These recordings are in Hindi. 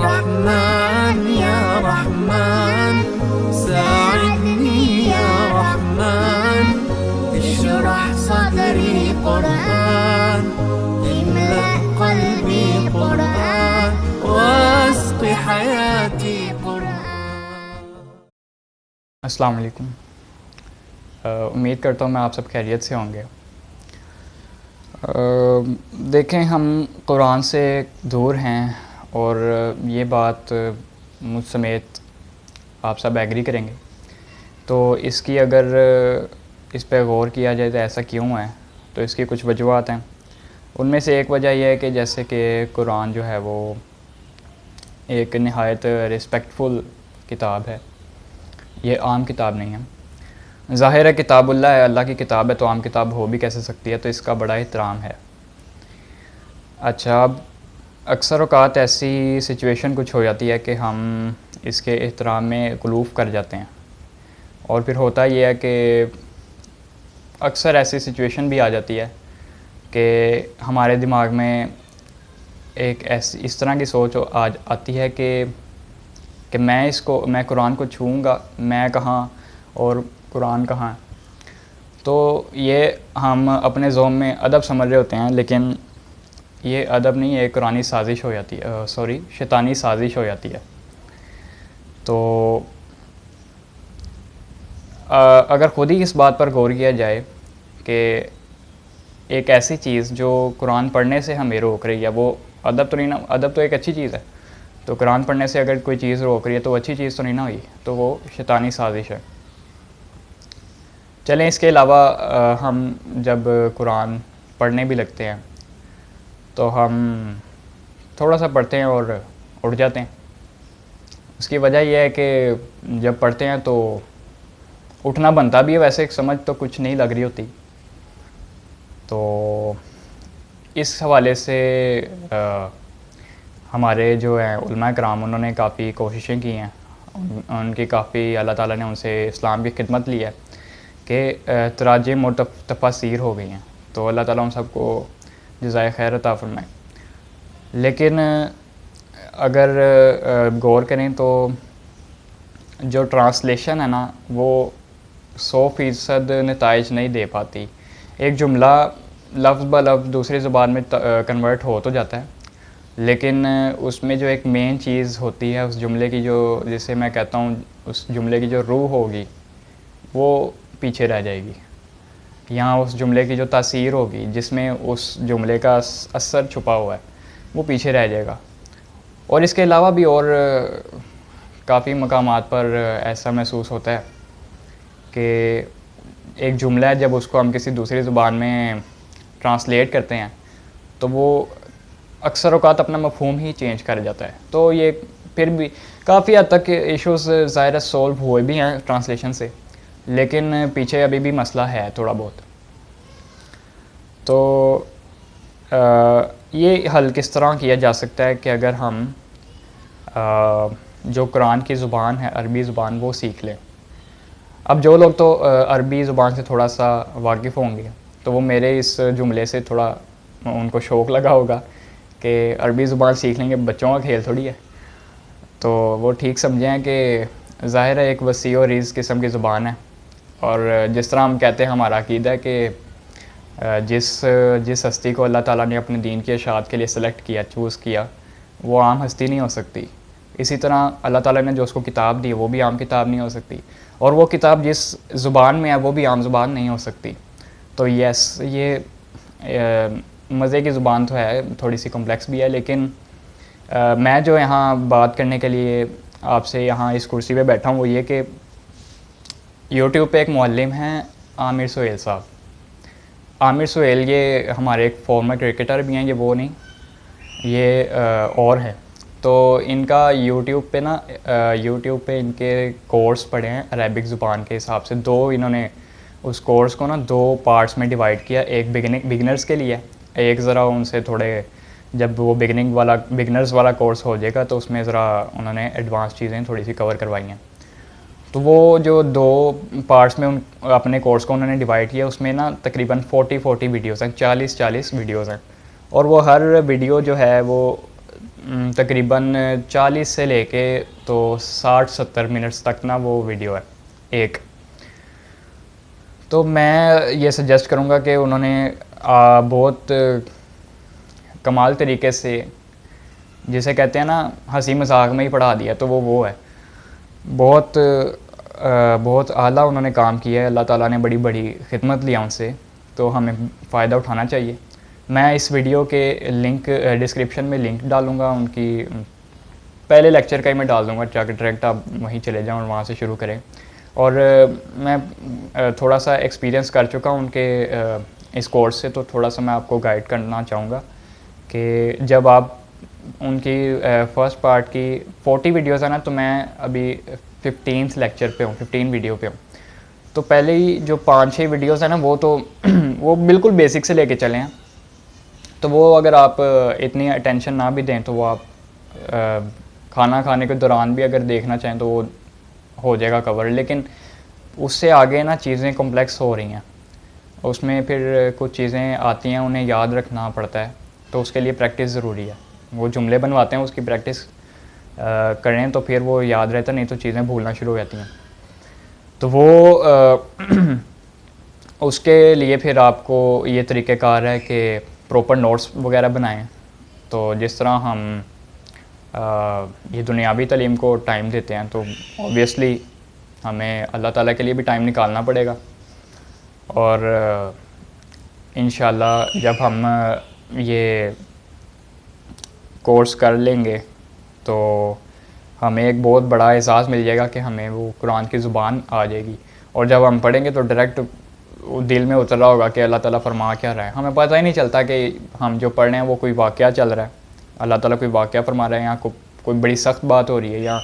रहमान या रहमान साइदनी या रहमान इशरह सदरी कुरान इमला क़ल्बी कुरान वास्क़ि हयाती कुरान। अस्सलाम वालेकुम। उम्मीद करता हूँ मैं आप सब खैरियत से होंगे। देखें, हम कुरान से दूर हैं और ये बात मुझ समेत आप सब एग्री करेंगे। तो इसकी अगर इस पे गौर किया जाए तो ऐसा क्यों है, तो इसकी कुछ वजूहात हैं। उनमें से एक वजह यह है कि जैसे कि कुरान जो है वो एक नहायत रिस्पेक्टफुल किताब है, ये आम किताब नहीं है। ज़ाहिर है किताबुल्लाह है, अल्लाह की किताब है, तो आम किताब हो भी कैसे सकती है, तो इसका बड़ा एहतराम है। अच्छा, अब अक्सर औक़ात ऐसी सिचुएशन कुछ हो जाती है कि हम इसके एहतराम में ग़ुलूफ़ कर जाते हैं, और फिर होता ये है कि अक्सर ऐसी सिचुएशन भी आ जाती है कि हमारे दिमाग में एक ऐसी इस तरह की सोच आती है कि मैं कुरान को छूऊँगा, मैं कहाँ और कुरान कहाँ है। तो ये हम अपने ज़ोम में अदब समझ रहे होते हैं, लेकिन ये अदब नहीं है, कुरानी साजिश हो जाती है, शैतानी साजिश हो जाती है। तो अगर ख़ुद ही इस बात पर गौर किया जाए कि एक ऐसी चीज़ जो कुरान पढ़ने से हमें रोक रही है, वो अदब तो नहीं ना, अदब तो एक अच्छी चीज़ है। तो कुरान पढ़ने से अगर कोई चीज़ रोक रही है तो वो अच्छी चीज़ तो नहीं ना हुई, तो वो शैतानी साजिश है। चलें, इसके अलावा हम जब कुरान पढ़ने भी लगते हैं तो हम थोड़ा सा पढ़ते हैं और उठ जाते हैं। उसकी वजह यह है कि जब पढ़ते हैं तो उठना बनता भी है, वैसे समझ तो कुछ नहीं लग रही होती। तो इस हवाले से हमारे जो हैं उलमा कराम, उन्होंने काफ़ी कोशिशें की हैं, उनकी काफ़ी अल्लाह ताला ने उनसे इस्लाम की खिदमत ली है कि तराजिम और तफासीर हो गई हैं। तो अल्लाह ताला उन सबको जज़ाए खैर अता फरमाए। लेकिन अगर गौर करें तो जो ट्रांसलेशन है ना, वो 100% नताइज नहीं दे पाती। एक जुमला लफ्ज़ ब लफ्ज़ दूसरी ज़ुबान में कन्वर्ट हो तो जाता है, लेकिन उसमें जो एक मेन चीज़ होती है उस जुमले की, जो जिसे मैं कहता हूँ उस जुमले की जो रूह होगी, वो पीछे रह जाएगी। यहाँ उस जुमले की जो तासीर होगी, जिसमें उस जुमले का असर छुपा हुआ है, वो पीछे रह जाएगा। और इसके अलावा भी और काफ़ी मकामात पर ऐसा महसूस होता है कि एक जुमला है, जब उसको हम किसी दूसरी ज़ुबान में ट्रांसलेट करते हैं तो वो अक्सर औक़ात अपना मफ़हूम ही चेंज कर जाता है। तो ये फिर भी काफ़ी हद तक इश्यूज़ ज़ाहिर सॉल्व हुए भी हैं ट्रांसलेशन से, लेकिन पीछे अभी भी मसला है थोड़ा बहुत। तो ये हल किस तरह किया जा सकता है कि अगर हम जो कुरान की ज़ुबान है, अरबी ज़ुबान, वो सीख लें। अब जो लोग तो अरबी ज़ुबान से थोड़ा सा वाकिफ़ होंगे, तो वो मेरे इस जुमले से थोड़ा उनको शौक़ लगा होगा कि अरबी ज़ुबान सीख लेंगे, बच्चों का खेल थोड़ी है। तो वो ठीक समझें कि ज़ाहिर है एक वसी और रीज़ किस्म की ज़ुबान है, और जिस तरह हम कहते हैं, हमारा अक़ीदा है कि जिस हस्ती को अल्लाह ताला ने अपने दीन की इशाअत के लिए सेलेक्ट किया, चूज़ किया, वो आम हस्ती नहीं हो सकती। इसी तरह अल्लाह ताला ने जो उसको किताब दी, वो भी आम किताब नहीं हो सकती, और वो किताब जिस ज़ुबान में है वो भी आम ज़ुबान नहीं हो सकती। तो यस, ये मज़े की ज़ुबान तो है, थोड़ी सी कॉम्प्लेक्स भी है, लेकिन मैं जो यहाँ बात करने के लिए आपसे यहाँ इस कुर्सी पे बैठा हूँ, वो ये कि यूट्यूब पे एक मुअल्लिम हैं आमिर सुहेल साहब। आमिर सुहेल ये हमारे एक फॉर्मर क्रिकेटर भी हैं, ये वो नहीं, ये और हैं। तो इनका यूट्यूब पे इनके कोर्स पढ़े हैं अरबिक ज़ुबान के हिसाब से। इन्होंने उस कोर्स को 2 पार्ट्स में डिवाइड किया। एक बिगिनर्स के लिए, एक ज़रा उनसे थोड़े, जब वो बिगिनर्स वाला कोर्स हो जाएगा तो उसमें ज़रा उन्होंने एडवांस चीज़ें थोड़ी सी कवर करवाई हैं। तो वो जो 2 पार्ट्स में अपने कोर्स को उन्होंने डिवाइड किया, उसमें तकरीबन 40 वीडियोज़ हैं, 40 वीडियोज़ हैं, और वो हर वीडियो जो है वो तकरीबन 40 से लेके तो 60-70 मिनट्स तक ना वो वीडियो है एक। तो मैं ये सजेस्ट करूँगा कि उन्होंने बहुत कमाल तरीके से, जिसे कहते हैं ना हंसी मजाक में ही पढ़ा दिया, तो वो है बहुत आला उन्होंने काम किया है। अल्लाह ताला ने बड़ी बड़ी खिदमत लिया उनसे, तो हमें फ़ायदा उठाना चाहिए। मैं इस वीडियो के लिंक डिस्क्रिप्शन में लिंक डालूँगा उनकी, पहले लेक्चर का ही मैं डाल दूँगा, जाकर डायरेक्ट आप वहीं चले जाएँ और वहाँ से शुरू करें। और मैं थोड़ा सा एक्सपीरियंस कर चुका हूँ उनके इस कोर्स से, तो थोड़ा सा मैं आपको गाइड करना चाहूँगा कि जब आप उनकी फ़र्स्ट पार्ट की 40 वीडियोज़ है ना, तो मैं अभी 15th लेक्चर पे हूँ, 15 वीडियो पे हूँ। तो पहले ही जो 5-6 वीडियोज़ है ना, वो तो वो बिल्कुल बेसिक से लेके चले हैं। तो वो अगर आप इतनी अटेंशन ना भी दें तो वो आप खाना खाने के दौरान भी अगर देखना चाहें तो वो हो जाएगा कवर। लेकिन उससे आगे ना चीज़ें कॉम्प्लेक्स हो रही हैं, उसमें फिर कुछ चीज़ें आती हैं, उन्हें याद रखना पड़ता है, तो उसके लिए प्रैक्टिस ज़रूरी है। वो जुमले बनवाते हैं, उसकी प्रैक्टिस करें तो फिर वो याद रहता, नहीं तो चीज़ें भूलना शुरू हो जाती हैं। तो वो उसके लिए फिर आपको ये तरीक़ेकार है कि प्रॉपर नोट्स वगैरह बनाएं। तो जिस तरह हम ये दुनियावी तालीम को टाइम देते हैं, तो ऑब्वियसली हमें अल्लाह ताला के लिए भी टाइम निकालना पड़ेगा। और इंशाल्लाह जब हम ये कोर्स कर लेंगे तो हमें एक बहुत बड़ा एहसास मिल जाएगा कि हमें वो कुरान की ज़ुबान आ जाएगी। और जब हम पढ़ेंगे तो डायरेक्ट दिल में उतर रहा होगा कि अल्लाह ताला फरमा क्या रहा है। हमें पता ही नहीं चलता कि हम जो पढ़ रहे हैं वो कोई वाक़या चल रहा है, अल्लाह ताला कोई वाक़या फरमा रहा है, या कोई बड़ी सख्त बात हो रही है, या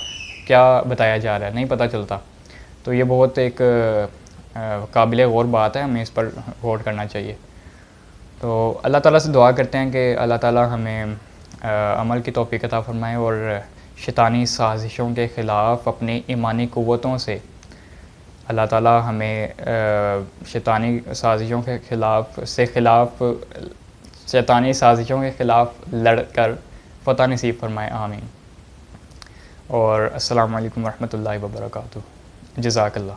क्या बताया जा रहा है, नहीं पता चलता। तो ये बहुत एक काबिल गौर बात है, हमें इस पर गौर करना चाहिए। तो अल्लाह ताला से दुआ करते हैं कि अल्लाह ताला हमें अमल की तौफ़ीक़ अता फ़रमाए और शैतानी साजिशों के ख़िलाफ़ अपनी ईमानी क़ुव्वतों से अल्लाह ताला हमें शैतानी साजिशों के ख़िलाफ़ शैतानी साजिशों के ख़िलाफ़ लड़कर फ़तह नसीब फ़रमाए, आमीन। और अस्सलामु अलैकुम वरहमतुल्लाहि वबरकातुहू। जज़ाकल्लाह।